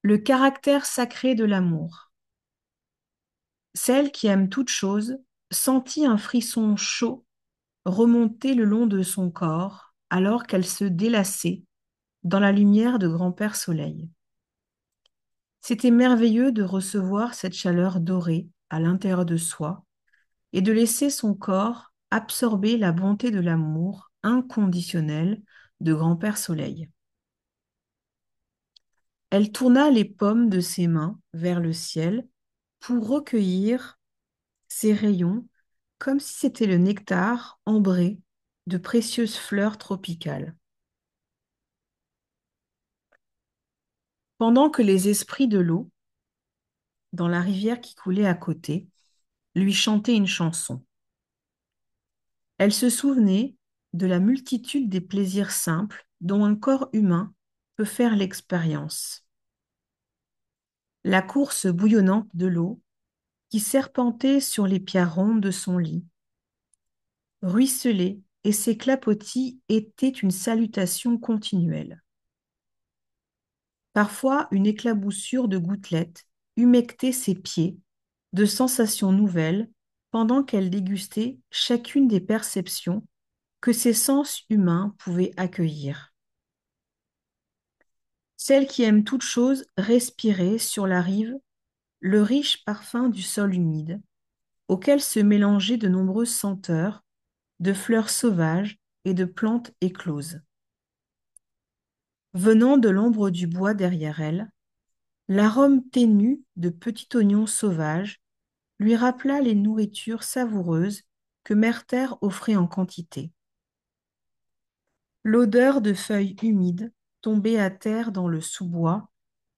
Le caractère sacré de l'amour. Celle qui aime toute chose sentit un frisson chaud remonter le long de son corps alors qu'elle se délaçait dans la lumière de grand-père Soleil. C'était merveilleux de recevoir cette chaleur dorée à l'intérieur de soi et de laisser son corps absorber la bonté de l'amour inconditionnel de grand-père Soleil. Elle tourna les paumes de ses mains vers le ciel pour recueillir ses rayons comme si c'était le nectar ambré de précieuses fleurs tropicales. Pendant que les esprits de l'eau, dans la rivière qui coulait à côté, lui chantaient une chanson. Elle se souvenait de la multitude des plaisirs simples dont un corps humain peut faire l'expérience. La course bouillonnante de l'eau qui serpentait sur les pierres rondes de son lit, ruisselait et ses clapotis étaient une salutation continuelle. Parfois, une éclaboussure de gouttelettes humectait ses pieds de sensations nouvelles pendant qu'elle dégustait chacune des perceptions que ses sens humains pouvaient accueillir. Celle qui aime toute chose respirait sur la rive le riche parfum du sol humide, auquel se mélangeaient de nombreuses senteurs, de fleurs sauvages et de plantes écloses. Venant de l'ombre du bois derrière elle, l'arôme ténu de petits oignons sauvages lui rappela les nourritures savoureuses que Mère Terre offrait en quantité. L'odeur de feuilles humides tombées à terre dans le sous-bois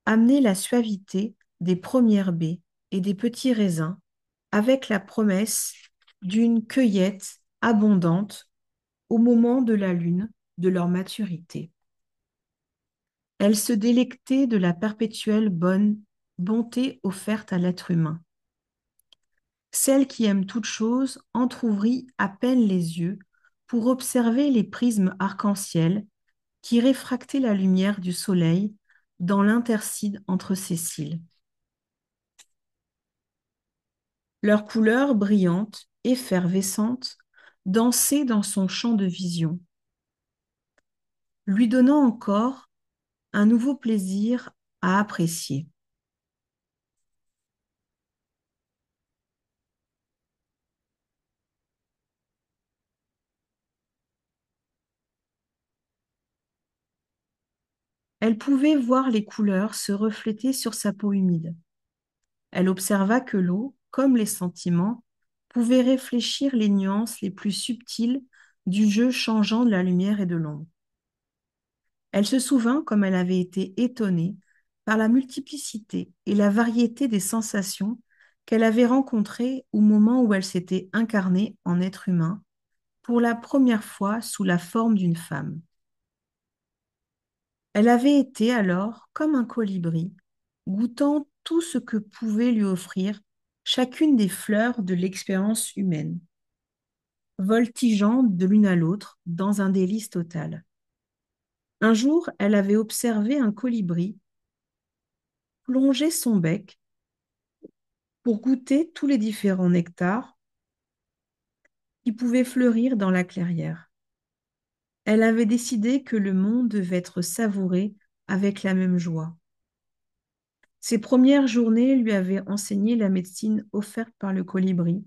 amenait la suavité des premières baies et des petits raisins avec la promesse d'une cueillette abondante au moment de la lune de leur maturité. Elle se délectait de la perpétuelle bonté offerte à l'être humain. Celle qui aime toute chose entr'ouvrit à peine les yeux pour observer les prismes arc-en-ciel qui réfractaient la lumière du soleil dans l'interstice entre ses cils. Leurs couleurs brillantes, effervescentes, dansaient dans son champ de vision, lui donnant encore un nouveau plaisir à apprécier. Elle pouvait voir les couleurs se refléter sur sa peau humide. Elle observa que l'eau, comme les sentiments, pouvait réfléchir les nuances les plus subtiles du jeu changeant de la lumière et de l'ombre. Elle se souvint comme elle avait été étonnée par la multiplicité et la variété des sensations qu'elle avait rencontrées au moment où elle s'était incarnée en être humain, pour la première fois sous la forme d'une femme. Elle avait été alors comme un colibri, goûtant tout ce que pouvait lui offrir chacune des fleurs de l'expérience humaine, voltigeant de l'une à l'autre dans un délice total. Un jour, elle avait observé un colibri plonger son bec pour goûter tous les différents nectars qui pouvaient fleurir dans la clairière. Elle avait décidé que le monde devait être savouré avec la même joie. Ses premières journées lui avaient enseigné la médecine offerte par le colibri,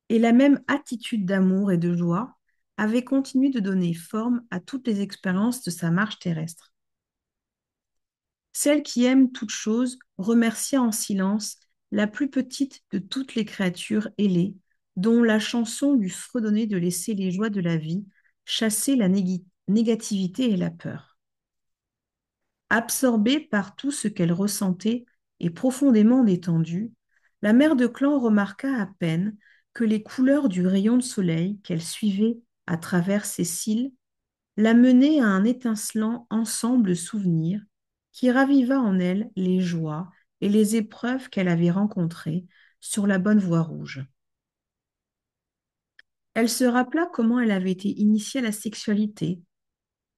et la même attitude d'amour et de joie avait continué de donner forme à toutes les expériences de sa marche terrestre. Celle qui aime toute chose remercia en silence la plus petite de toutes les créatures ailées, dont la chanson lui fredonnait de laisser les joies de la vie chasser la négativité et la peur. Absorbée par tout ce qu'elle ressentait et profondément détendue, la mère de clan remarqua à peine que les couleurs du rayon de soleil qu'elle suivait à travers ses cils la menaient à un étincelant ensemble de souvenirs qui raviva en elle les joies et les épreuves qu'elle avait rencontrées sur la bonne voie rouge. Elle se rappela comment elle avait été initiée à la sexualité,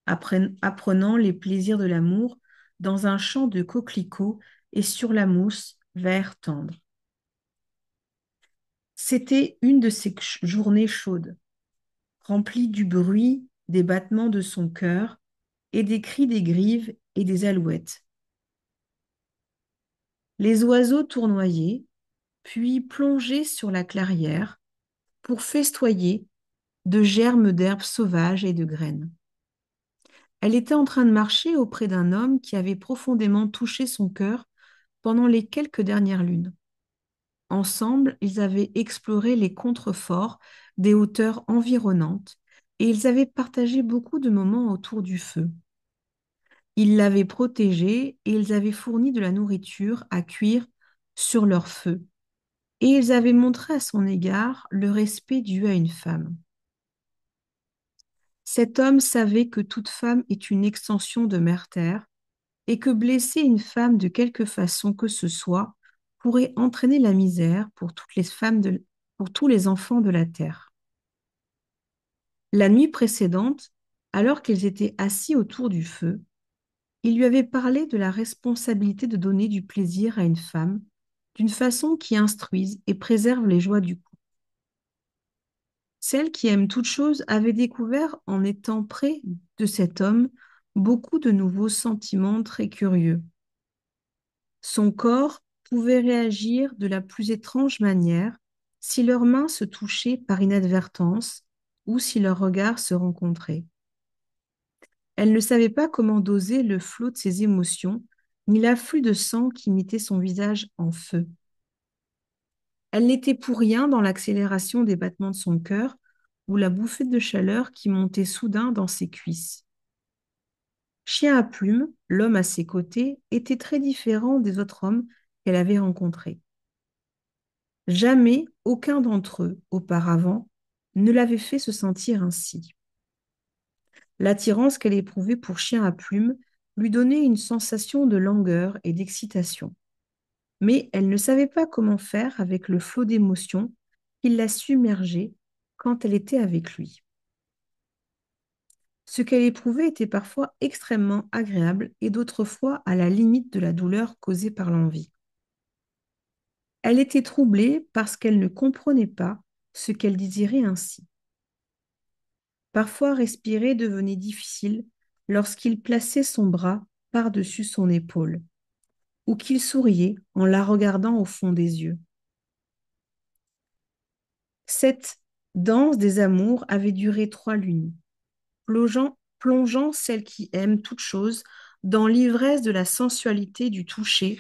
apprenant les plaisirs de l'amour dans un champ de coquelicots et sur la mousse vert tendre. C'était une de ces journées chaudes, remplies du bruit des battements de son cœur et des cris des grives et des alouettes. Les oiseaux tournoyaient, puis plongeaient sur la clairière pour festoyer de germes d'herbes sauvages et de graines. Elle était en train de marcher auprès d'un homme qui avait profondément touché son cœur pendant les quelques dernières lunes. Ensemble, ils avaient exploré les contreforts des hauteurs environnantes et ils avaient partagé beaucoup de moments autour du feu. Ils l'avaient protégé et ils avaient fourni de la nourriture à cuire sur leur feu. Et ils avaient montré à son égard le respect dû à une femme. Cet homme savait que toute femme est une extension de Mère Terre et que blesser une femme de quelque façon que ce soit pourrait entraîner la misère pour toutes les femmes pour tous les enfants de la terre. La nuit précédente, alors qu'ils étaient assis autour du feu, il lui avait parlé de la responsabilité de donner du plaisir à une femme d'une façon qui instruise et préserve les joies du couple. Celle qui aime toute chose avait découvert en étant près de cet homme beaucoup de nouveaux sentiments très curieux. Son corps pouvait réagir de la plus étrange manière si leurs mains se touchaient par inadvertance ou si leurs regards se rencontraient. Elle ne savait pas comment doser le flot de ses émotions, ni l'afflux de sang qui mettait son visage en feu. Elle n'était pour rien dans l'accélération des battements de son cœur ou la bouffée de chaleur qui montait soudain dans ses cuisses. Chien à plumes, l'homme à ses côtés, était très différent des autres hommes qu'elle avait rencontrés. Jamais aucun d'entre eux, auparavant, ne l'avait fait se sentir ainsi. L'attirance qu'elle éprouvait pour Chien à plumes lui donnait une sensation de langueur et d'excitation. Mais elle ne savait pas comment faire avec le flot d'émotions qui la submergeait quand elle était avec lui. Ce qu'elle éprouvait était parfois extrêmement agréable et d'autres fois à la limite de la douleur causée par l'envie. Elle était troublée parce qu'elle ne comprenait pas ce qu'elle désirait ainsi. Parfois respirer devenait difficile lorsqu'il plaçait son bras par-dessus son épaule ou qu'il souriait en la regardant au fond des yeux. Cette danse des amours avait duré 3 lunes, plongeant celle qui aime toute chose dans l'ivresse de la sensualité du toucher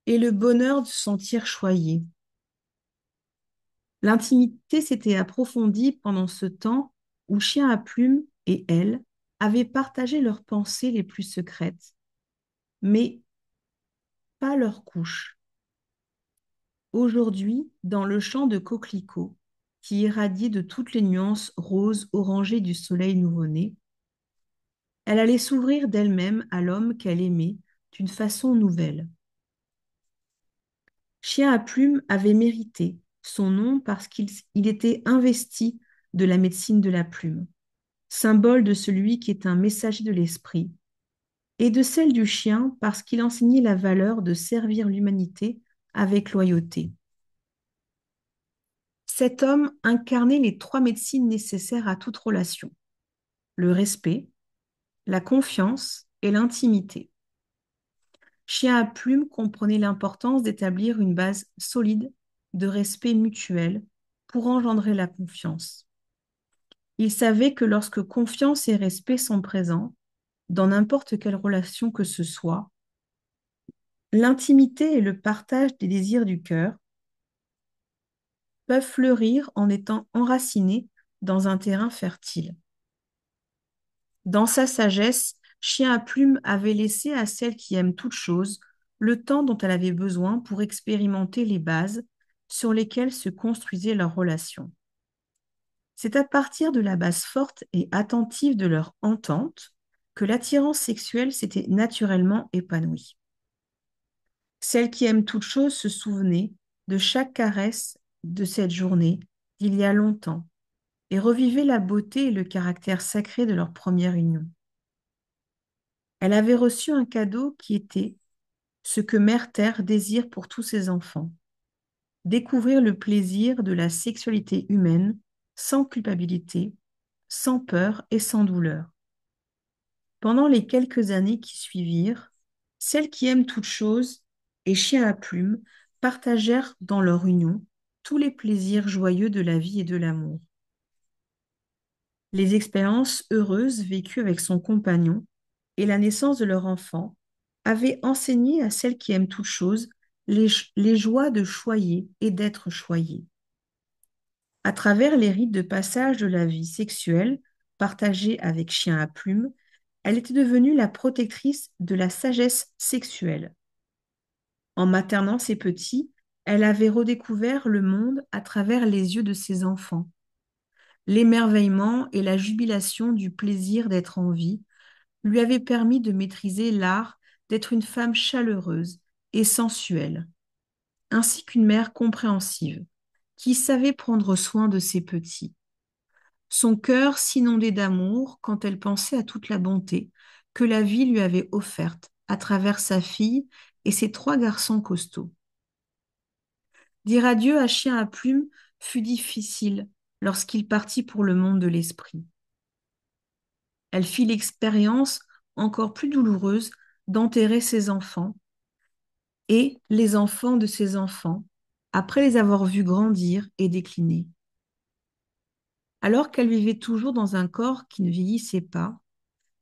et le bonheur de se sentir choyée. L'intimité s'était approfondie pendant ce temps où Chien à plumes et elle avaient partagé leurs pensées les plus secrètes, mais pas leurs couches. Aujourd'hui, dans le champ de coquelicots, qui irradiait de toutes les nuances roses orangées du soleil nouveau-né, elle allait s'ouvrir d'elle-même à l'homme qu'elle aimait d'une façon nouvelle. Chien à plumes avait mérité son nom parce qu'il était investi de la médecine de la plume, symbole de celui qui est un messager de l'esprit, et de celle du chien parce qu'il enseignait la valeur de servir l'humanité avec loyauté. Cet homme incarnait les 3 médecines nécessaires à toute relation: le respect, la confiance et l'intimité. Chien à plume comprenait l'importance d'établir une base solide de respect mutuel pour engendrer la confiance. Il savait que lorsque confiance et respect sont présents, dans n'importe quelle relation que ce soit, l'intimité et le partage des désirs du cœur peuvent fleurir en étant enracinés dans un terrain fertile. Dans sa sagesse, Chien à plume avait laissé à celle qui aime toute chose le temps dont elle avait besoin pour expérimenter les bases sur lesquelles se construisait leur relation. C'est à partir de la base forte et attentive de leur entente que l'attirance sexuelle s'était naturellement épanouie. Celle qui aime toute chose se souvenait de chaque caresse de cette journée d'il y a longtemps et revivait la beauté et le caractère sacré de leur première union. Elle avait reçu un cadeau qui était ce que Mère Terre désire pour tous ses enfants, découvrir le plaisir de la sexualité humaine sans culpabilité, sans peur et sans douleur. Pendant les quelques années qui suivirent, celles qui aiment toutes choses et Chien à plume partagèrent dans leur union tous les plaisirs joyeux de la vie et de l'amour. Les expériences heureuses vécues avec son compagnon et la naissance de leur enfant avaient enseigné à celles qui aiment toutes choses les joies de choyer et d'être choyées. À travers les rites de passage de la vie sexuelle partagée avec Chien à plume, elle était devenue la protectrice de la sagesse sexuelle. En maternant ses petits, elle avait redécouvert le monde à travers les yeux de ses enfants. L'émerveillement et la jubilation du plaisir d'être en vie lui avaient permis de maîtriser l'art d'être une femme chaleureuse et sensuelle, ainsi qu'une mère compréhensive, qui savait prendre soin de ses petits. Son cœur s'inondait d'amour quand elle pensait à toute la bonté que la vie lui avait offerte à travers sa fille et ses trois garçons costauds. Dire adieu à Chien à plume fut difficile lorsqu'il partit pour le monde de l'esprit. Elle fit l'expérience encore plus douloureuse d'enterrer ses enfants et les enfants de ses enfants après les avoir vus grandir et décliner. Alors qu'elle vivait toujours dans un corps qui ne vieillissait pas,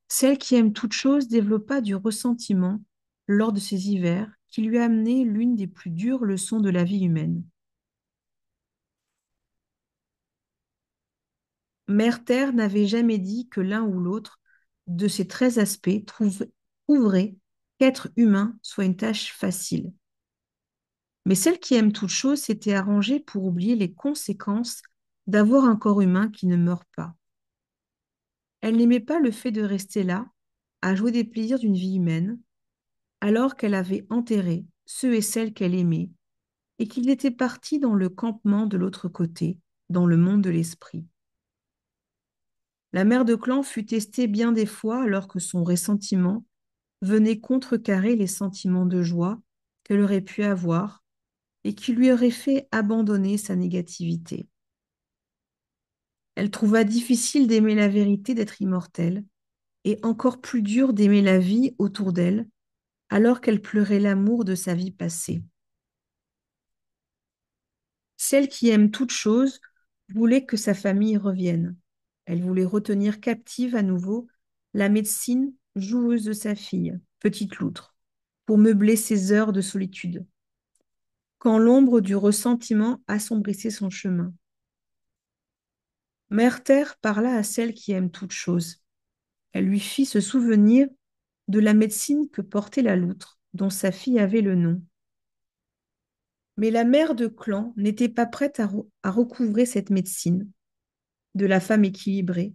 celle qui aime toute chose développa du ressentiment lors de ces hivers qui lui a amené l'une des plus dures leçons de la vie humaine. Mère Terre n'avait jamais dit que l'un ou l'autre de ces 13 aspects trouverait qu'être humain soit une tâche facile. Mais celle qui aime toute chose s'était arrangée pour oublier les conséquences d'avoir un corps humain qui ne meurt pas. Elle n'aimait pas le fait de rester là, à jouer des plaisirs d'une vie humaine, alors qu'elle avait enterré ceux et celles qu'elle aimait, et qu'ils étaient partis dans le campement de l'autre côté, dans le monde de l'esprit. La mère de clan fut testée bien des fois alors que son ressentiment venait contrecarrer les sentiments de joie qu'elle aurait pu avoir et qui lui auraient fait abandonner sa négativité. Elle trouva difficile d'aimer la vérité d'être immortelle et encore plus dur d'aimer la vie autour d'elle alors qu'elle pleurait l'amour de sa vie passée. Celle qui aime toute chose voulait que sa famille revienne. Elle voulait retenir captive à nouveau la médecine joueuse de sa fille, petite loutre, pour meubler ses heures de solitude, quand l'ombre du ressentiment assombrissait son chemin. Mère Terre parla à celle qui aime toute chose. Elle lui fit se souvenir de la médecine que portait la loutre, dont sa fille avait le nom. Mais la mère de clan n'était pas prête à recouvrer cette médecine de la femme équilibrée,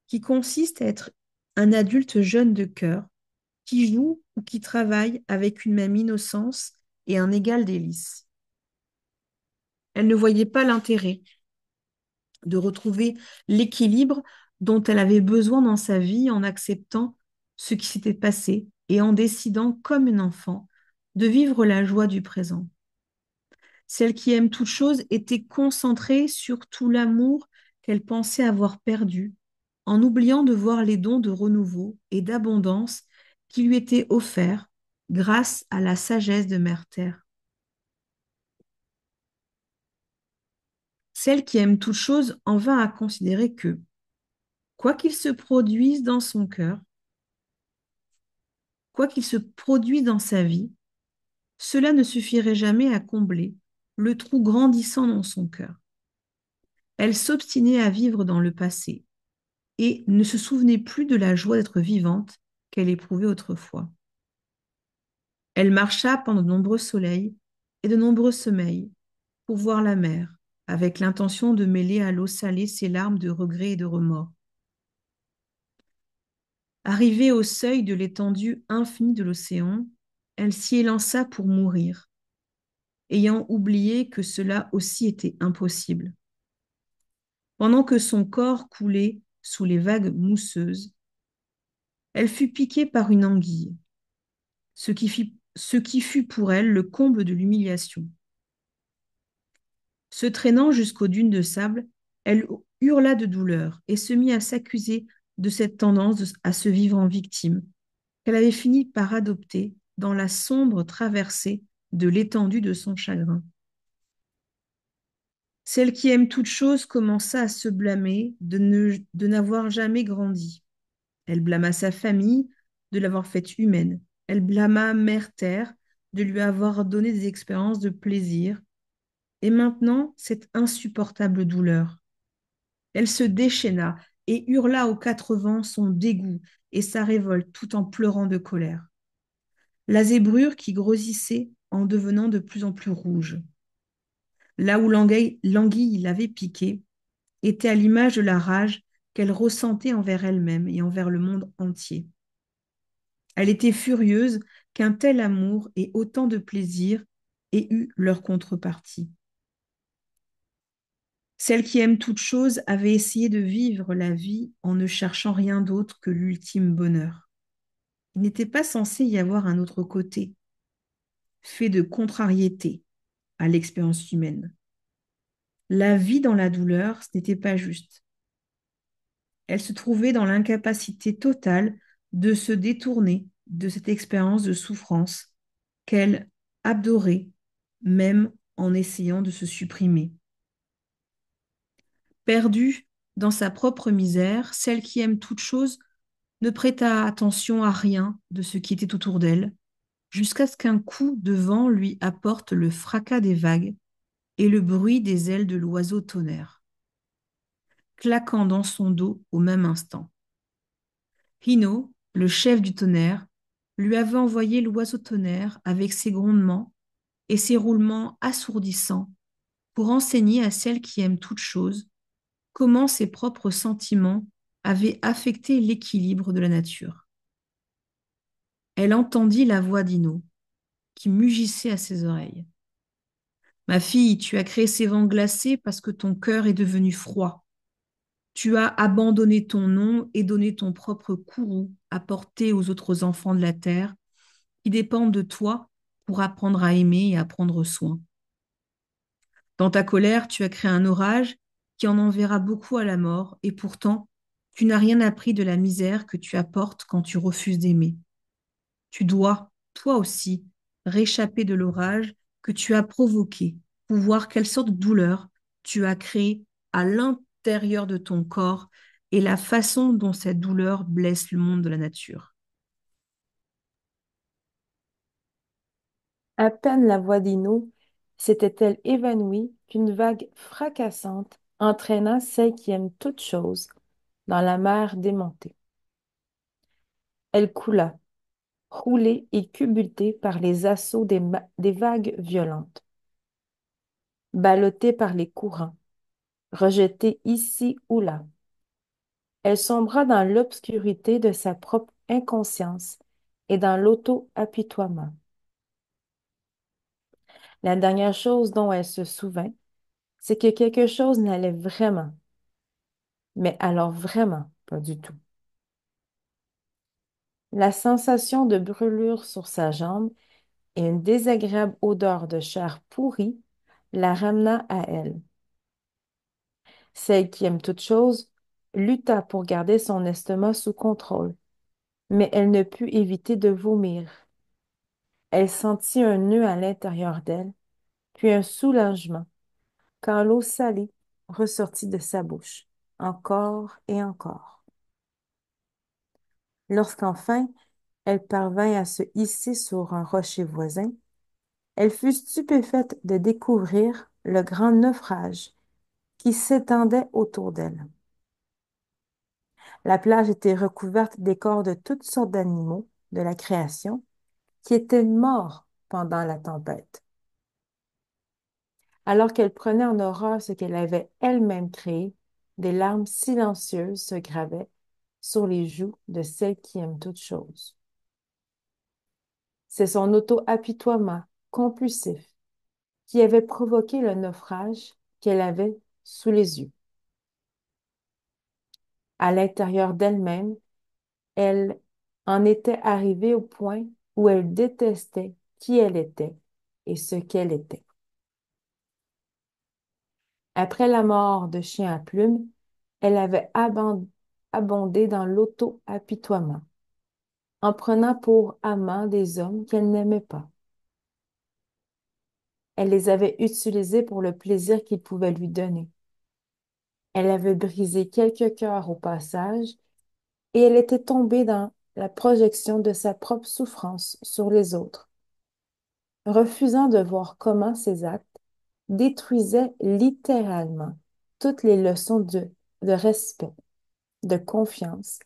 qui consiste à être un adulte jeune de cœur, qui joue ou qui travaille avec une même innocence et un égal délice. Elle ne voyait pas l'intérêt de retrouver l'équilibre dont elle avait besoin dans sa vie en acceptant ce qui s'était passé et en décidant, comme un enfant, de vivre la joie du présent. Celle qui aime toute chose était concentrée sur tout l'amour qu'elle pensait avoir perdu, en oubliant de voir les dons de renouveau et d'abondance qui lui étaient offerts grâce à la sagesse de Mère Terre. Celle qui aime toute chose en vint à considérer que, quoi qu'il se produise dans son cœur, quoi qu'il se produise dans sa vie, cela ne suffirait jamais à combler le trou grandissant dans son cœur. Elle s'obstinait à vivre dans le passé et ne se souvenait plus de la joie d'être vivante qu'elle éprouvait autrefois. Elle marcha pendant de nombreux soleils et de nombreux sommeils pour voir la mer, avec l'intention de mêler à l'eau salée ses larmes de regret et de remords. Arrivée au seuil de l'étendue infinie de l'océan, elle s'y élança pour mourir, ayant oublié que cela aussi était impossible. Pendant que son corps coulait sous les vagues mousseuses, Elle fut piquée par une anguille, ce qui fut pour elle le comble de l'humiliation. Se traînant jusqu'aux dunes de sable, elle hurla de douleur et se mit à s'accuser de cette à se vivre en victime, qu'elle avait fini par adopter dans la sombre traversée de l'étendue de son chagrin. Celle qui aime toute chose commença à se blâmer de n'avoir jamais grandi. Elle blâma sa famille de l'avoir faite humaine. Elle blâma Mère Terre de lui avoir donné des expériences de plaisir. Et maintenant, cette insupportable douleur. Elle se déchaîna et hurla aux quatre vents son dégoût et sa révolte tout en pleurant de colère. La zébrure qui grossissait en devenant de plus en plus rouge. Là où l'anguille l'avait piquée, était à l'image de la rage qu'elle ressentait envers elle-même et envers le monde entier. Elle était furieuse qu'un tel amour et autant de plaisir aient eu leur contrepartie. Celle qui aime toute chose avait essayé de vivre la vie en ne cherchant rien d'autre que l'ultime bonheur. Il n'était pas censé y avoir un autre côté, fait de contrariété à l'expérience humaine. La vie dans la douleur, ce n'était pas juste. Elle se trouvait dans l'incapacité totale de se détourner de cette expérience de souffrance qu'elle adorait, même en essayant de se supprimer. Perdue dans sa propre misère, celle qui aime toute chose ne prêta attention à rien de ce qui était autour d'elle, jusqu'à ce qu'un coup de vent lui apporte le fracas des vagues et le bruit des ailes de l'oiseau tonnerre, claquant dans son dos au même instant. Hino, le chef du tonnerre, lui avait envoyé l'oiseau tonnerre avec ses grondements et ses roulements assourdissants pour enseigner à celle qui aime toute chose comment ses propres sentiments avaient affecté l'équilibre de la nature. Elle entendit la voix d'Ino qui mugissait à ses oreilles. Ma fille, tu as créé ces vents glacés parce que ton cœur est devenu froid. Tu as abandonné ton nom et donné ton propre courroux à porter aux autres enfants de la terre qui dépendent de toi pour apprendre à aimer et à prendre soin. Dans ta colère, tu as créé un orage qui en enverra beaucoup à la mort, et pourtant, tu n'as rien appris de la misère que tu apportes quand tu refuses d'aimer. Tu dois, toi aussi, réchapper de l'orage que tu as provoqué pour voir quelle sorte de douleur tu as créée à l'intérieur de ton corps et la façon dont cette douleur blesse le monde de la nature. À peine la voix d'Ino s'était-elle évanouie qu'une vague fracassante entraîna celle qui aime toute chose dans la mer démontée. Elle coula, roulée et culbutée par les assauts des vagues violentes, ballottée par les courants, rejetée ici ou là. Elle sombra dans l'obscurité de sa propre inconscience et dans l'auto-apitoiement. La dernière chose dont elle se souvint, c'est que quelque chose n'allait vraiment, mais alors vraiment pas du tout. La sensation de brûlure sur sa jambe et une désagréable odeur de chair pourrie la ramena à elle. Celle qui aime toute chose lutta pour garder son estomac sous contrôle, mais elle ne put éviter de vomir. Elle sentit un nœud à l'intérieur d'elle, puis un soulagement quand l'eau salée ressortit de sa bouche, encore et encore. Lorsqu'enfin elle parvint à se hisser sur un rocher voisin, elle fut stupéfaite de découvrir le grand naufrage qui s'étendait autour d'elle. La plage était recouverte des corps de toutes sortes d'animaux de la création qui étaient morts pendant la tempête. Alors qu'elle prenait en horreur ce qu'elle avait elle-même créé, des larmes silencieuses se gravaient sur les joues de celle qui aime toutes choses. C'est son auto-apitoiement compulsif qui avait provoqué le naufrage qu'elle avait sous les yeux. À l'intérieur d'elle-même, elle en était arrivée au point où elle détestait qui elle était et ce qu'elle était. Après la mort de Chien à plumes, elle avait abondé dans l'auto-apitoiement, en prenant pour amants des hommes qu'elle n'aimait pas. Elle les avait utilisés pour le plaisir qu'ils pouvaient lui donner. Elle avait brisé quelques cœurs au passage et elle était tombée dans la projection de sa propre souffrance sur les autres, refusant de voir comment ses actes détruisaient littéralement toutes les leçons de respect, de confiance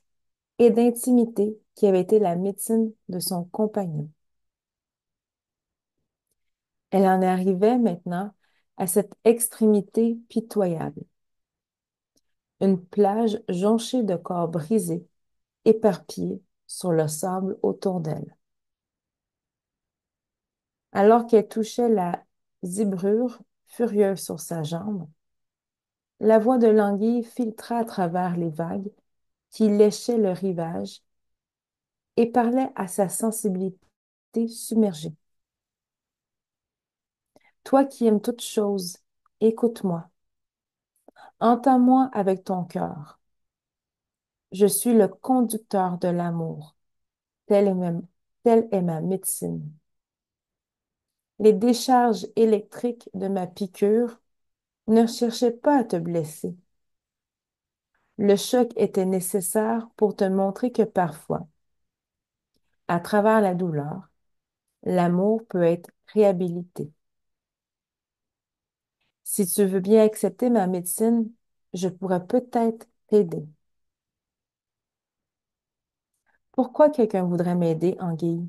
et d'intimité qui avaient été la médecine de son compagnon. Elle en arrivait maintenant à cette extrémité pitoyable, une plage jonchée de corps brisés, éparpillés sur le sable autour d'elle. Alors qu'elle touchait la zébrure furieuse sur sa jambe, la voix de l'anguille filtra à travers les vagues qui léchaient le rivage et parlait à sa sensibilité submergée. Toi qui aimes toutes choses, écoute-moi, entends-moi avec ton cœur. Je suis le conducteur de l'amour, telle est ma médecine. Les décharges électriques de ma piqûre ne cherchaient pas à te blesser. Le choc était nécessaire pour te montrer que parfois, à travers la douleur, l'amour peut être réhabilité. Si tu veux bien accepter ma médecine, je pourrais peut-être t'aider. Pourquoi quelqu'un voudrait m'aider, Anguille?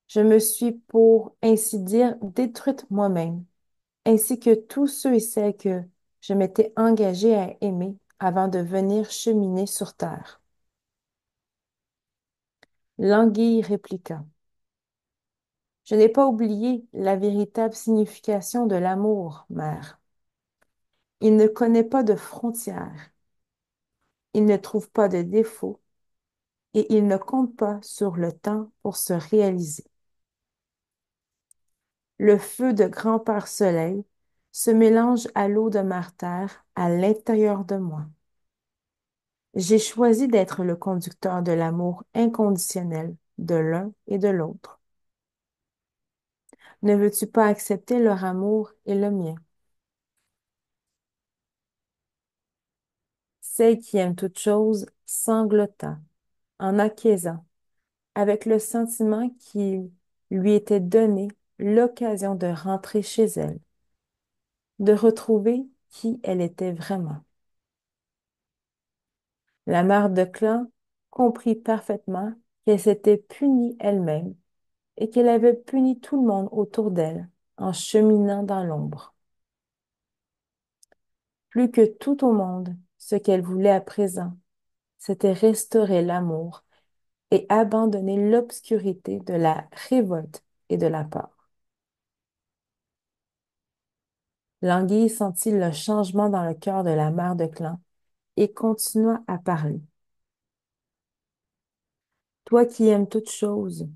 Je me suis, pour ainsi dire, détruite moi-même, ainsi que tous ceux et celles que je m'étais engagée à aimer avant de venir cheminer sur terre. L'anguille répliqua. Je n'ai pas oublié la véritable signification de l'amour, mère. Il ne connaît pas de frontières, il ne trouve pas de défauts et il ne compte pas sur le temps pour se réaliser. Le feu de grand-père Soleil se mélange à l'eau de Mère-Terre à l'intérieur de moi. J'ai choisi d'être le conducteur de l'amour inconditionnel de l'un et de l'autre. Ne veux-tu pas accepter leur amour et le mien? Celle qui aime toute chose sanglota en acquiesçant, avec le sentiment qu'il lui était donné l'occasion de rentrer chez elle, de retrouver qui elle était vraiment. La mère de clan comprit parfaitement qu'elle s'était punie elle-même et qu'elle avait puni tout le monde autour d'elle en cheminant dans l'ombre. Plus que tout au monde, ce qu'elle voulait à présent, c'était restaurer l'amour et abandonner l'obscurité de la révolte et de la peur. L'anguille sentit le changement dans le cœur de la mère de clan et continua à parler. Toi qui aimes toutes choses,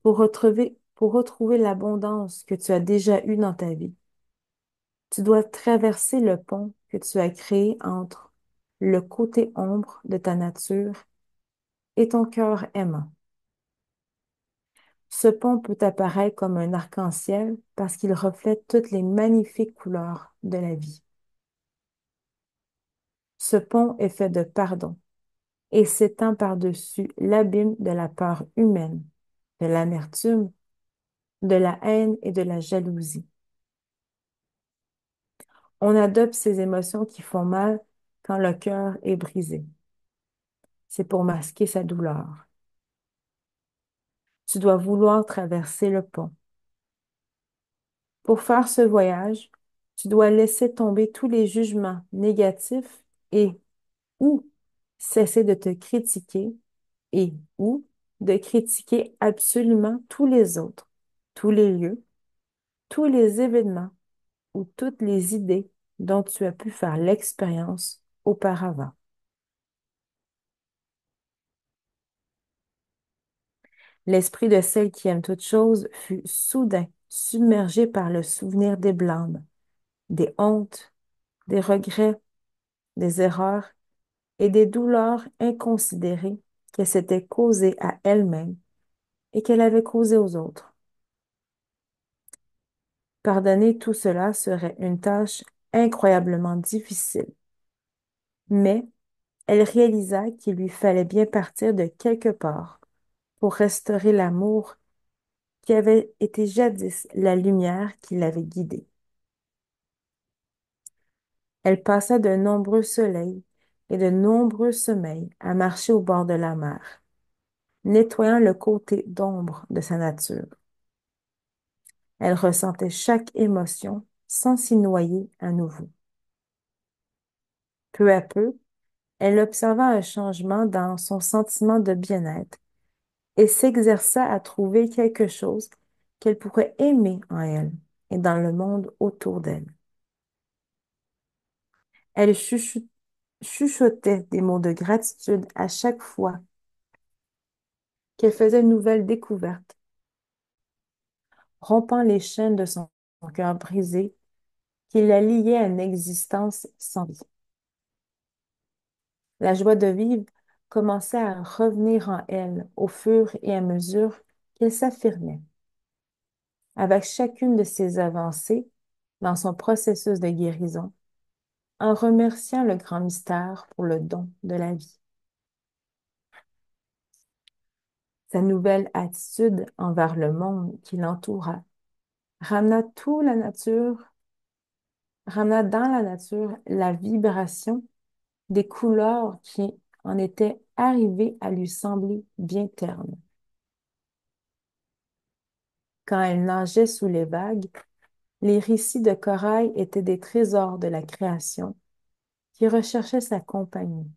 pour retrouver l'abondance que tu as déjà eue dans ta vie, tu dois traverser le pont que tu as créé entre le côté ombre de ta nature et ton cœur aimant. Ce pont peut apparaître comme un arc-en-ciel parce qu'il reflète toutes les magnifiques couleurs de la vie. Ce pont est fait de pardon et s'étend par-dessus l'abîme de la peur humaine, de l'amertume, de la haine et de la jalousie. On adopte ces émotions qui font mal quand le cœur est brisé. C'est pour masquer sa douleur. Tu dois vouloir traverser le pont. Pour faire ce voyage, tu dois laisser tomber tous les jugements négatifs et ou cesser de te critiquer et ou de critiquer absolument tous les autres, tous les lieux, tous les événements ou toutes les idées dont tu as pu faire l'expérience auparavant. L'esprit de celle qui aime toute chose fut soudain submergé par le souvenir des blâmes, des hontes, des regrets, des erreurs et des douleurs inconsidérées qu'elle s'était causées à elle-même et qu'elle avait causées aux autres. Pardonner tout cela serait une tâche incroyablement difficile, mais elle réalisa qu'il lui fallait bien partir de quelque part pour restaurer l'amour qui avait été jadis la lumière qui l'avait guidée. Elle passa de nombreux soleils et de nombreux sommeils à marcher au bord de la mer, nettoyant le côté d'ombre de sa nature. Elle ressentait chaque émotion sans s'y noyer à nouveau. Peu à peu, elle observa un changement dans son sentiment de bien-être et s'exerça à trouver quelque chose qu'elle pourrait aimer en elle et dans le monde autour d'elle. Elle chuchotait des mots de gratitude à chaque fois qu'elle faisait une nouvelle découverte, rompant les chaînes de son cœur brisé qui la liaient à une existence sans vie. La joie de vivre commençait à revenir en elle au fur et à mesure qu'elle s'affirmait. Avec chacune de ses avancées dans son processus de guérison, en remerciant le grand mystère pour le don de la vie. Sa nouvelle attitude envers le monde qui l'entoura ramena ramena dans la nature la vibration des couleurs qui en étaient arrivées à lui sembler bien ternes. Quand elle nageait sous les vagues, les récits de corail étaient des trésors de la création qui recherchaient sa compagnie,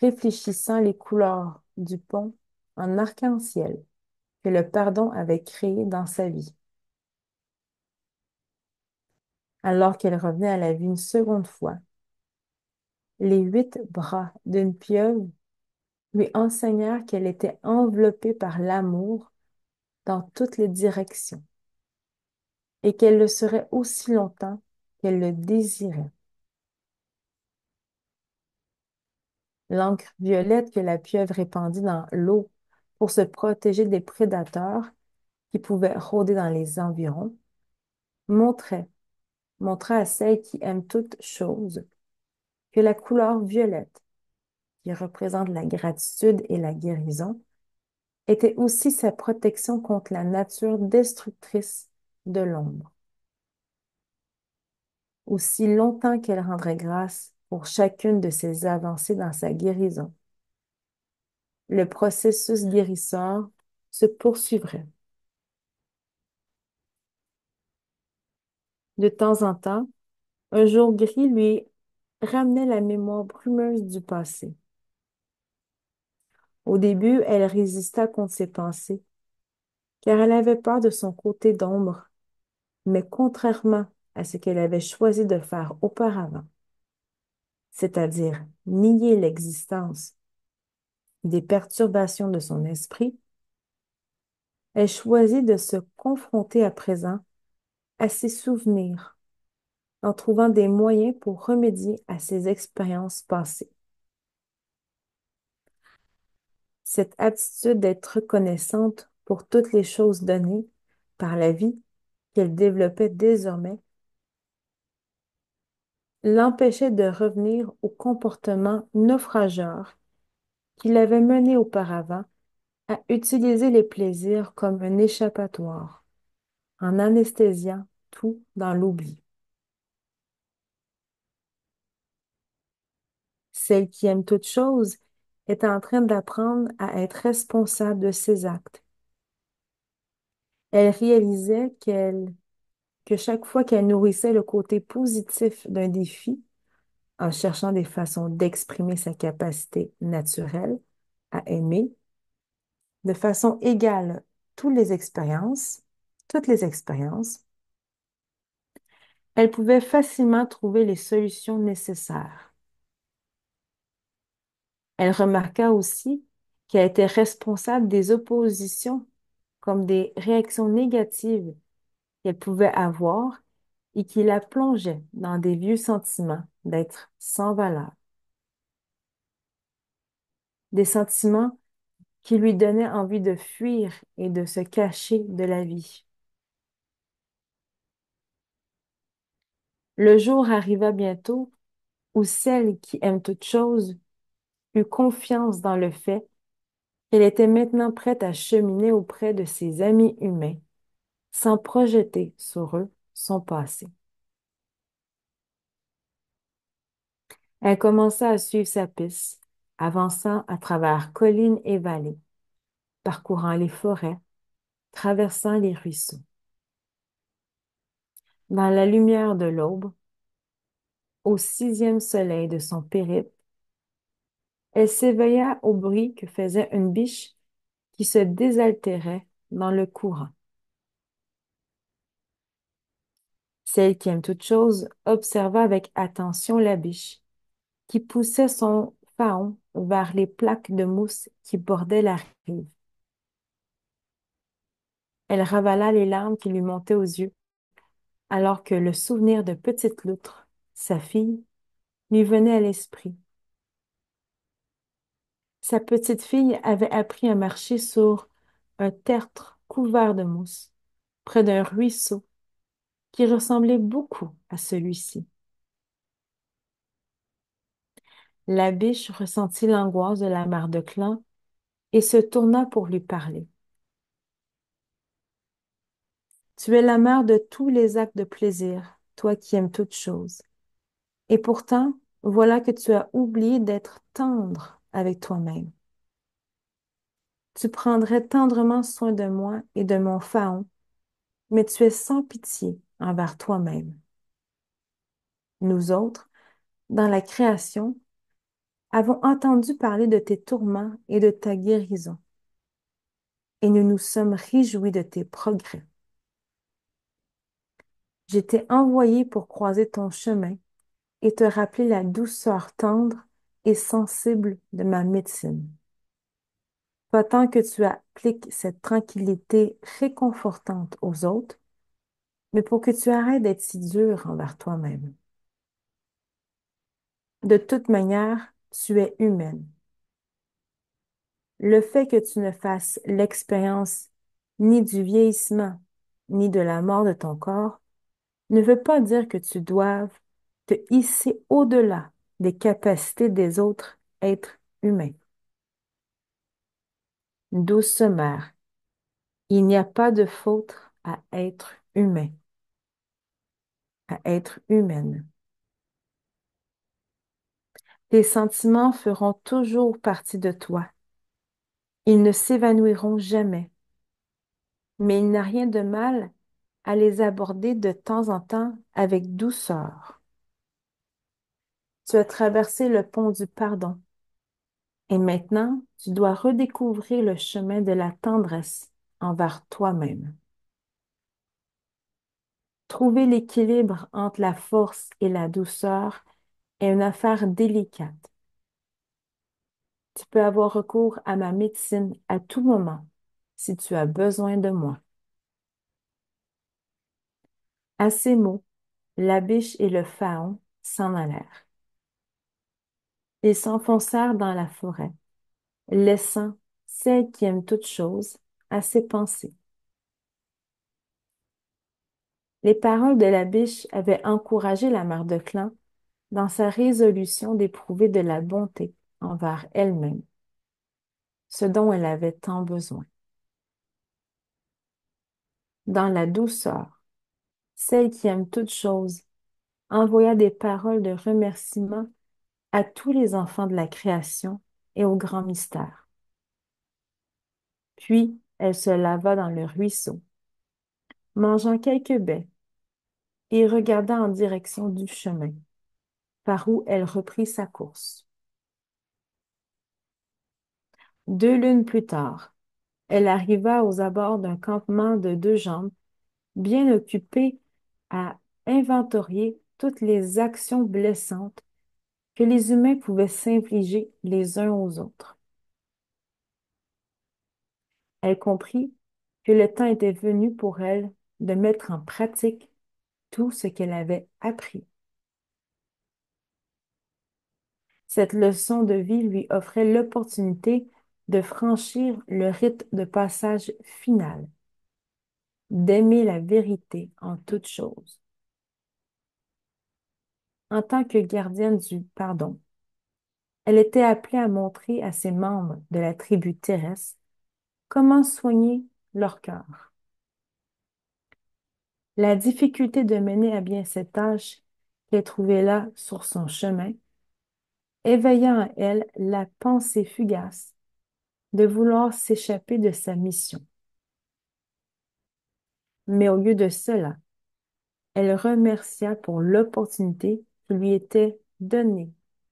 réfléchissant les couleurs du pont en arc-en-ciel que le pardon avait créé dans sa vie. Alors qu'elle revenait à la vie une seconde fois, les 8 bras d'une pieuvre lui enseignèrent qu'elle était enveloppée par l'amour dans toutes les directions et qu'elle le serait aussi longtemps qu'elle le désirait. L'encre violette que la pieuvre répandit dans l'eau pour se protéger des prédateurs qui pouvaient rôder dans les environs montrait, montrait à celle qui aime toute chose que la couleur violette, qui représente la gratitude et la guérison, était aussi sa protection contre la nature destructrice de l'ombre. Aussi longtemps qu'elle rendrait grâce pour chacune de ses avancées dans sa guérison, le processus guérisseur se poursuivrait. De temps en temps, un jour gris lui ramenait la mémoire brumeuse du passé. Au début, elle résista contre ses pensées, car elle avait peur de son côté d'ombre, mais contrairement à ce qu'elle avait choisi de faire auparavant, c'est-à-dire nier l'existence des perturbations de son esprit, elle choisit de se confronter à présent à ses souvenirs en trouvant des moyens pour remédier à ses expériences passées. Cette attitude d'être reconnaissante pour toutes les choses données par la vie qu'elle développait désormais l'empêchait de revenir au comportement naufrageur qui l'avait mené auparavant à utiliser les plaisirs comme un échappatoire, en anesthésiant tout dans l'oubli. Celle qui aime toute chose est en train d'apprendre à être responsable de ses actes. Elle réalisait que chaque fois qu'elle nourrissait le côté positif d'un défi, en cherchant des façons d'exprimer sa capacité naturelle à aimer, de façon égale toutes les expériences, elle pouvait facilement trouver les solutions nécessaires. Elle remarqua aussi qui a été responsable des oppositions comme des réactions négatives qu'elle pouvait avoir et qui la plongeait dans des vieux sentiments d'être sans valeur, des sentiments qui lui donnaient envie de fuir et de se cacher de la vie. Le jour arriva bientôt où celle qui aime toute chose eut confiance dans le fait qu'elle était maintenant prête à cheminer auprès de ses amis humains, sans projeter sur eux son passé. Elle commença à suivre sa piste, avançant à travers collines et vallées, parcourant les forêts, traversant les ruisseaux. Dans la lumière de l'aube, au sixième soleil de son périple, elle s'éveilla au bruit que faisait une biche qui se désaltérait dans le courant. Celle qui aime toute chose observa avec attention la biche, qui poussait son faon vers les plaques de mousse qui bordaient la rive. Elle ravala les larmes qui lui montaient aux yeux, alors que le souvenir de Petite Loutre, sa fille, lui venait à l'esprit. Sa petite fille avait appris à marcher sur un tertre couvert de mousse, près d'un ruisseau qui ressemblait beaucoup à celui-ci. La biche ressentit l'angoisse de la mère de clan et se tourna pour lui parler. Tu es la mère de tous les actes de plaisir, toi qui aimes toutes choses. Et pourtant, voilà que tu as oublié d'être tendre avec toi-même. Tu prendrais tendrement soin de moi et de mon faon, mais tu es sans pitié envers toi-même. Nous autres, dans la création, avons entendu parler de tes tourments et de ta guérison, et nous nous sommes réjouis de tes progrès. J'étais envoyé pour croiser ton chemin et te rappeler la douceur tendre et sensible de ma médecine. Pas tant que tu appliques cette tranquillité réconfortante aux autres, mais pour que tu arrêtes d'être si dur envers toi-même. De toute manière, tu es humaine. Le fait que tu ne fasses l'expérience ni du vieillissement, ni de la mort de ton corps ne veut pas dire que tu doives te hisser au-delà des capacités des autres êtres humains. Douce mère, il n'y a pas de faute à être humain, à être humaine. Tes sentiments feront toujours partie de toi. Ils ne s'évanouiront jamais, mais il n'y a rien de mal à les aborder de temps en temps avec douceur. Tu as traversé le pont du pardon et maintenant tu dois redécouvrir le chemin de la tendresse envers toi-même. Trouver l'équilibre entre la force et la douceur est une affaire délicate. Tu peux avoir recours à ma médecine à tout moment si tu as besoin de moi. À ces mots, la biche et le faon s'en allèrent. Ils s'enfoncèrent dans la forêt, laissant celle qui aime toute chose à ses pensées. Les paroles de la biche avaient encouragé la mère de clan dans sa résolution d'éprouver de la bonté envers elle-même, ce dont elle avait tant besoin. Dans la douceur, celle qui aime toute chose envoya des paroles de remerciement à tous les enfants de la création et au grand mystère. Puis elle se lava dans le ruisseau, mangeant quelques baies et regarda en direction du chemin, par où elle reprit sa course. 2 lunes plus tard, elle arriva aux abords d'un campement de 2 jambes, bien occupé à inventorier toutes les actions blessantes que les humains pouvaient s'infliger les uns aux autres. Elle comprit que le temps était venu pour elle de mettre en pratique tout ce qu'elle avait appris. Cette leçon de vie lui offrait l'opportunité de franchir le rite de passage final, d'aimer la vérité en toutes choses. En tant que gardienne du pardon, elle était appelée à montrer à ses membres de la tribu terrestre comment soigner leur cœur. La difficulté de mener à bien cette tâche qu'elle trouvait là sur son chemin éveilla en elle la pensée fugace de vouloir s'échapper de sa mission. Mais au lieu de cela, elle remercia pour l'opportunité qui lui était donnée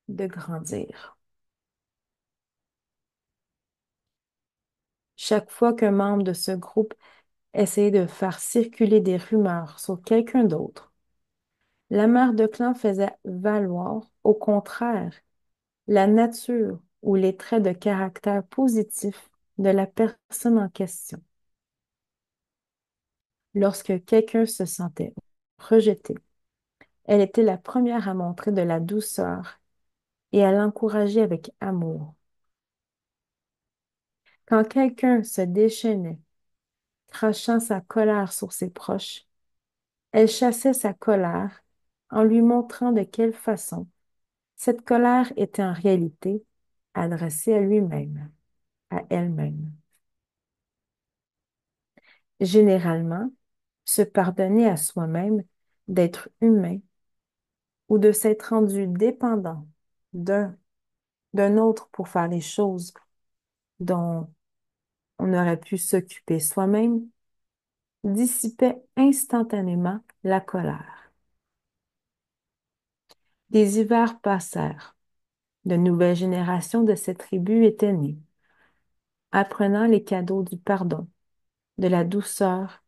de grandir. Chaque fois qu'un membre de ce groupe essayait de faire circuler des rumeurs sur quelqu'un d'autre, la mère de clan faisait valoir, au contraire, la nature ou les traits de caractère positifs de la personne en question. Lorsque quelqu'un se sentait rejeté, elle était la première à montrer de la douceur et à l'encourager avec amour. Quand quelqu'un se déchaînait, crachant sa colère sur ses proches, elle chassait sa colère en lui montrant de quelle façon cette colère était en réalité adressée à lui-même, à elle-même. Généralement, se pardonner à soi-même d'être humain ou de s'être rendu dépendant d'un d'un autre pour faire les choses dont on aurait pu s'occuper soi-même, dissipait instantanément la colère. Des hivers passèrent. De nouvelles générations de cette tribu étaient nées, apprenant les cadeaux du pardon, de la douceur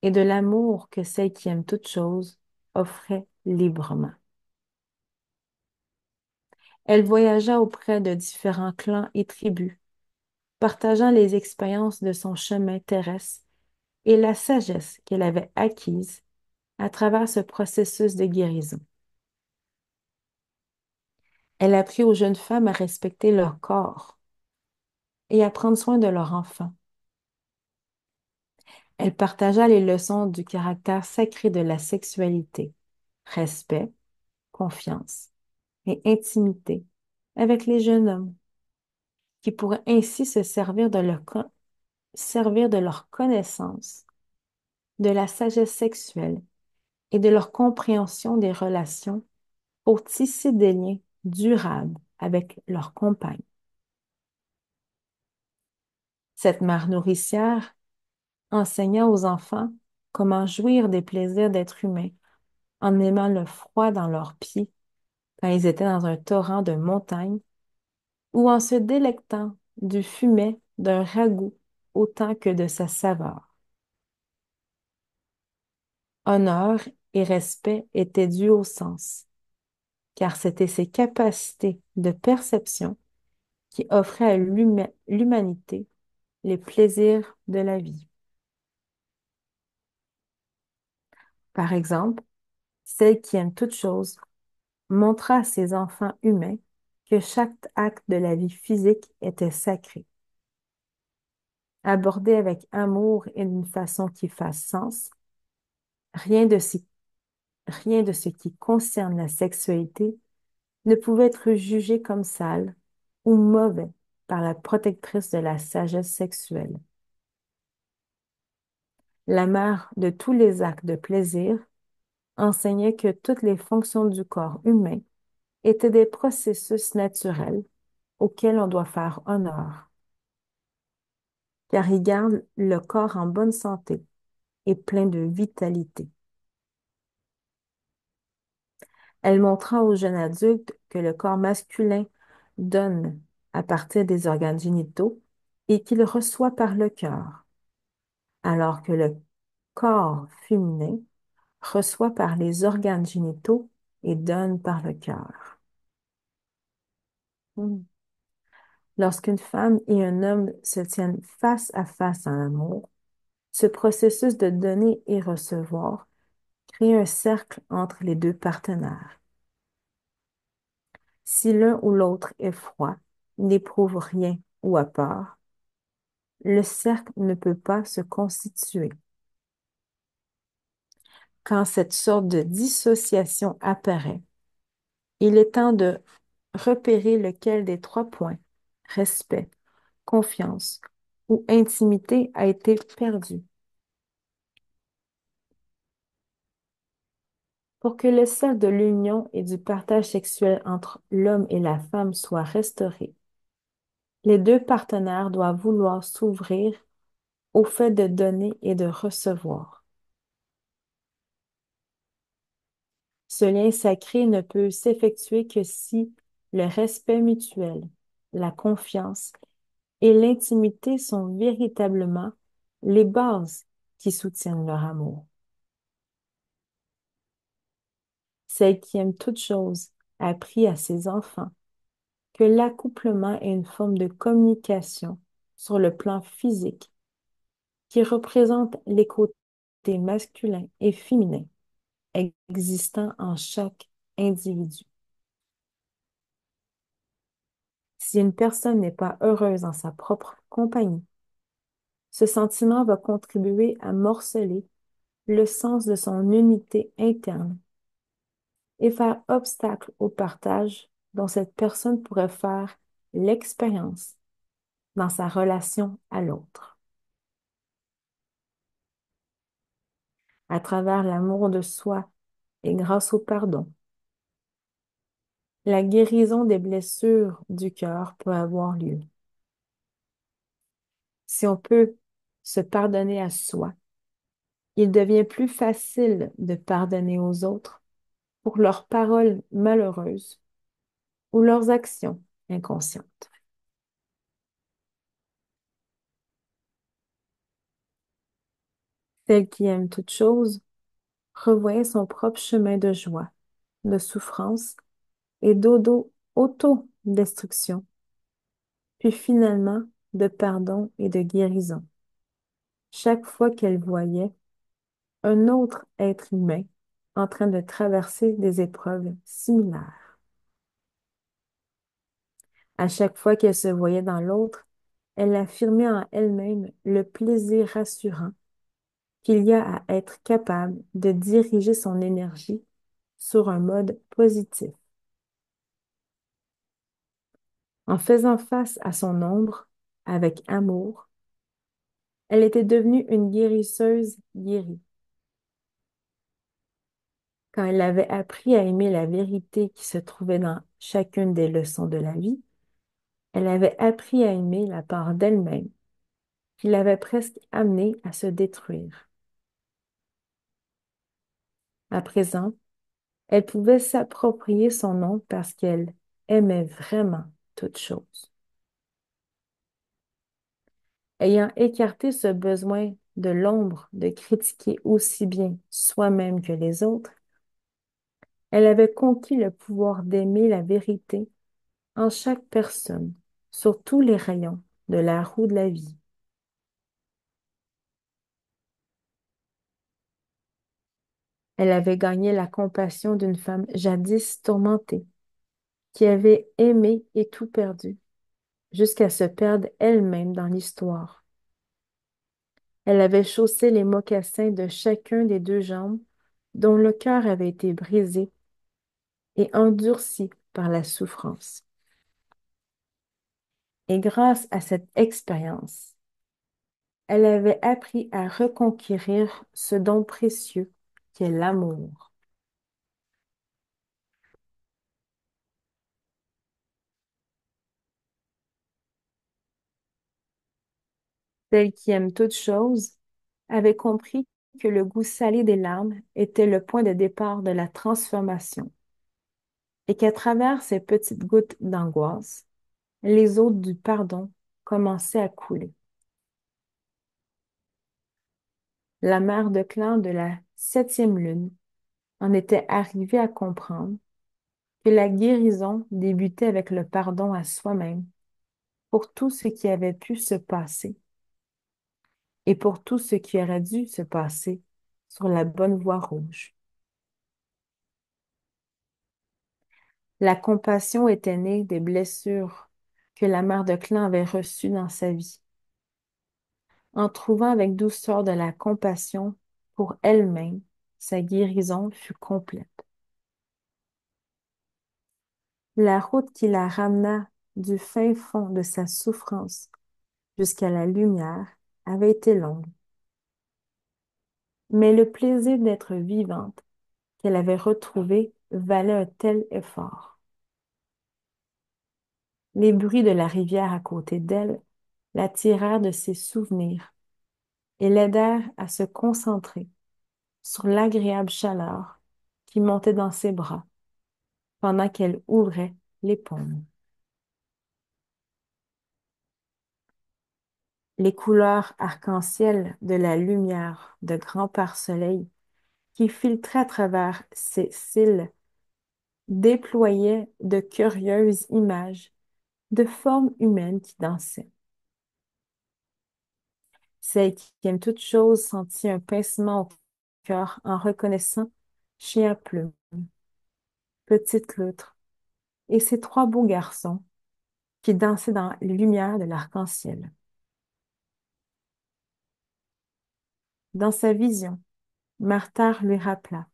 et de l'amour que celle qui aime toutes choses offrait librement. Elle voyagea auprès de différents clans et tribus, partageant les expériences de son chemin terrestre et la sagesse qu'elle avait acquise à travers ce processus de guérison. Elle apprit aux jeunes femmes à respecter leur corps et à prendre soin de leurs enfants. Elle partagea les leçons du caractère sacré de la sexualité, respect, confiance et intimité avec les jeunes hommes, qui pourraient ainsi se servir de leur connaissance, de la sagesse sexuelle et de leur compréhension des relations pour tisser des liens durables avec leurs compagnes. Cette mère nourricière enseigna aux enfants comment jouir des plaisirs d'être humain en aimant le froid dans leurs pieds quand ils étaient dans un torrent de montagne ou en se délectant du fumet d'un ragoût autant que de sa saveur. Honneur et respect étaient dus au sens, car c'était ses capacités de perception qui offraient à l'humanité les plaisirs de la vie. Par exemple, celle qui aime toute chose montra à ses enfants humains que chaque acte de la vie physique était sacré. Abordé avec amour et d'une façon qui fasse sens, rien de ce, rien de ce qui concerne la sexualité ne pouvait être jugé comme sale ou mauvais par la protectrice de la sagesse sexuelle. La mère de tous les actes de plaisir enseignait que toutes les fonctions du corps humain étaient des processus naturels auxquels on doit faire honneur, car ils gardent le corps en bonne santé et plein de vitalité. Elle montra aux jeunes adultes que le corps masculin donne à partir des organes génitaux et qu'il reçoit par le cœur, alors que le corps féminin reçoit par les organes génitaux et donne par le cœur. Hmm. Lorsqu'une femme et un homme se tiennent face à face en amour, ce processus de donner et recevoir crée un cercle entre les deux partenaires. Si l'un ou l'autre est froid, n'éprouve rien ou a peur, le cercle ne peut pas se constituer. Quand cette sorte de dissociation apparaît, il est temps de repérer lequel des trois points, respect, confiance ou intimité, a été perdu. Pour que le cercle de l'union et du partage sexuel entre l'homme et la femme soit restauré, les deux partenaires doivent vouloir s'ouvrir au fait de donner et de recevoir. Ce lien sacré ne peut s'effectuer que si le respect mutuel, la confiance et l'intimité sont véritablement les bases qui soutiennent leur amour. Celle qui aime toute chose a appris à ses enfants que l'accouplement est une forme de communication sur le plan physique qui représente les côtés masculins et féminins existants en chaque individu. Si une personne n'est pas heureuse dans sa propre compagnie, ce sentiment va contribuer à morceler le sens de son unité interne et faire obstacle au partage dont cette personne pourrait faire l'expérience dans sa relation à l'autre. À travers l'amour de soi et grâce au pardon, la guérison des blessures du cœur peut avoir lieu. Si on peut se pardonner à soi, il devient plus facile de pardonner aux autres pour leurs paroles malheureuses ou leurs actions inconscientes. Celle qui aime toute chose revoit son propre chemin de joie, de souffrance et d'auto-destruction, puis finalement de pardon et de guérison. Chaque fois qu'elle voyait un autre être humain en train de traverser des épreuves similaires. À chaque fois qu'elle se voyait dans l'autre, elle affirmait en elle-même le plaisir rassurant qu'il y a à être capable de diriger son énergie sur un mode positif. En faisant face à son ombre avec amour, elle était devenue une guérisseuse guérie. Quand elle avait appris à aimer la vérité qui se trouvait dans chacune des leçons de la vie, elle avait appris à aimer la part d'elle-même qui l'avait presque amenée à se détruire. À présent, elle pouvait s'approprier son nom parce qu'elle aimait vraiment toute chose. Ayant écarté ce besoin de l'ombre de critiquer aussi bien soi-même que les autres, elle avait conquis le pouvoir d'aimer la vérité en chaque personne, sur tous les rayons de la roue de la vie. Elle avait gagné la compassion d'une femme jadis tourmentée, qui avait aimé et tout perdu, jusqu'à se perdre elle-même dans l'histoire. Elle avait chaussé les mocassins de chacun des deux jambes dont le cœur avait été brisé et endurci par la souffrance. Et grâce à cette expérience, elle avait appris à reconquérir ce don précieux qu'est l'amour. Celle qui aime toute chose avait compris que le goût salé des larmes était le point de départ de la transformation et qu'à travers ces petites gouttes d'angoisse, les eaux du pardon commençaient à couler. La mère de clan de la septième lune en était arrivée à comprendre que la guérison débutait avec le pardon à soi-même pour tout ce qui avait pu se passer et pour tout ce qui aurait dû se passer sur la bonne voie rouge. La compassion était née des blessures que la mère de clan avait reçues dans sa vie. En trouvant avec douceur de la compassion pour elle-même, sa guérison fut complète. La route qui la ramena du fin fond de sa souffrance jusqu'à la lumière avait été longue, mais le plaisir d'être vivante qu'elle avait retrouvé valait un tel effort. Les bruits de la rivière à côté d'elle la tirèrent de ses souvenirs et l'aidèrent à se concentrer sur l'agréable chaleur qui montait dans ses bras pendant qu'elle ouvrait les paumes. Les couleurs arc-en-ciel de la lumière de grand pare-soleil qui filtrait à travers ses cils déployaient de curieuses images de formes humaines qui dansaient. Celle qui aime toute chose sentit un pincement au cœur en reconnaissant Chien à Plume, Petite Loutre et ces trois beaux garçons qui dansaient dans les lumières de l'arc-en-ciel. Dans sa vision, Martha l'appela.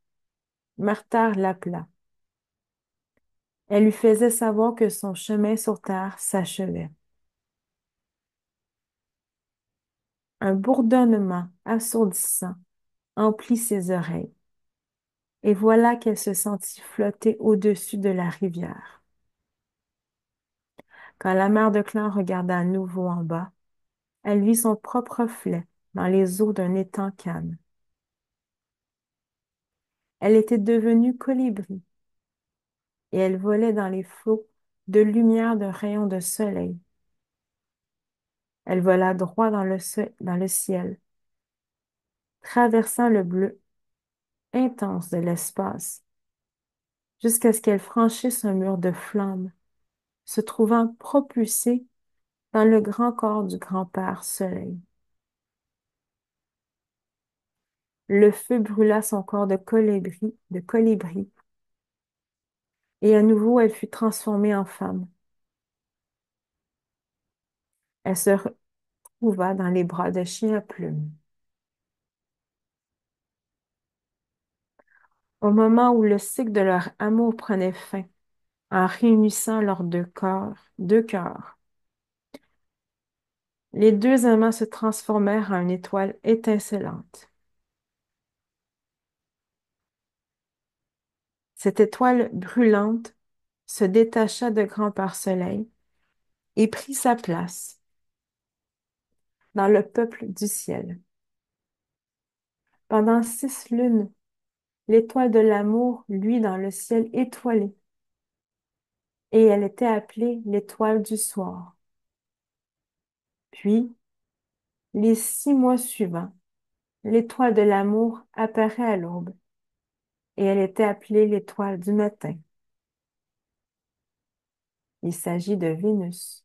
Elle lui faisait savoir que son chemin sur terre s'achevait. Un bourdonnement assourdissant emplit ses oreilles, et voilà qu'elle se sentit flotter au-dessus de la rivière. Quand la mère de clan regarda à nouveau en bas, elle vit son propre reflet dans les eaux d'un étang calme. Elle était devenue colibri, et elle volait dans les flots de lumière d'un rayon de soleil. Elle vola droit dans le ciel, traversant le bleu intense de l'espace, jusqu'à ce qu'elle franchisse un mur de flammes, se trouvant propulsée dans le grand corps du grand-père Soleil. Le feu brûla son corps de colibri, et à nouveau elle fut transformée en femme. Elle se retrouva dans les bras de Chien à Plume. Au moment où le cycle de leur amour prenait fin, en réunissant leurs deux cœurs, les deux amants se transformèrent en une étoile étincelante. Cette étoile brûlante se détacha de Grand-Père Soleil et prit sa place dans le peuple du ciel. Pendant 6 lunes, l'étoile de l'amour luit dans le ciel étoilé, et elle était appelée l'étoile du soir. Puis, les 6 mois suivants, l'étoile de l'amour apparaît à l'aube, et elle était appelée l'étoile du matin. Il s'agit de Vénus.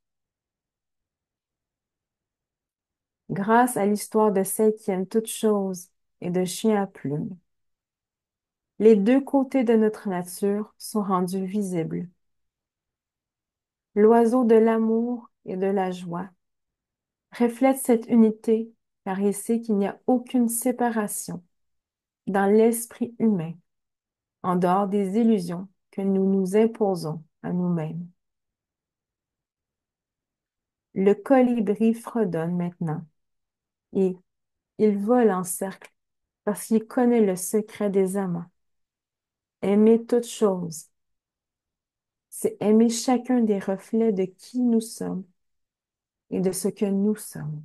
Grâce à l'histoire de celle qui aime toutes choses et de Chien à plumes, les deux côtés de notre nature sont rendus visibles. L'oiseau de l'amour et de la joie reflète cette unité car il sait qu'il n'y a aucune séparation dans l'esprit humain en dehors des illusions que nous nous imposons à nous-mêmes. Le colibri fredonne maintenant et il vole en cercle parce qu'il connaît le secret des amants. Aimer toute chose, c'est aimer chacun des reflets de qui nous sommes et de ce que nous sommes.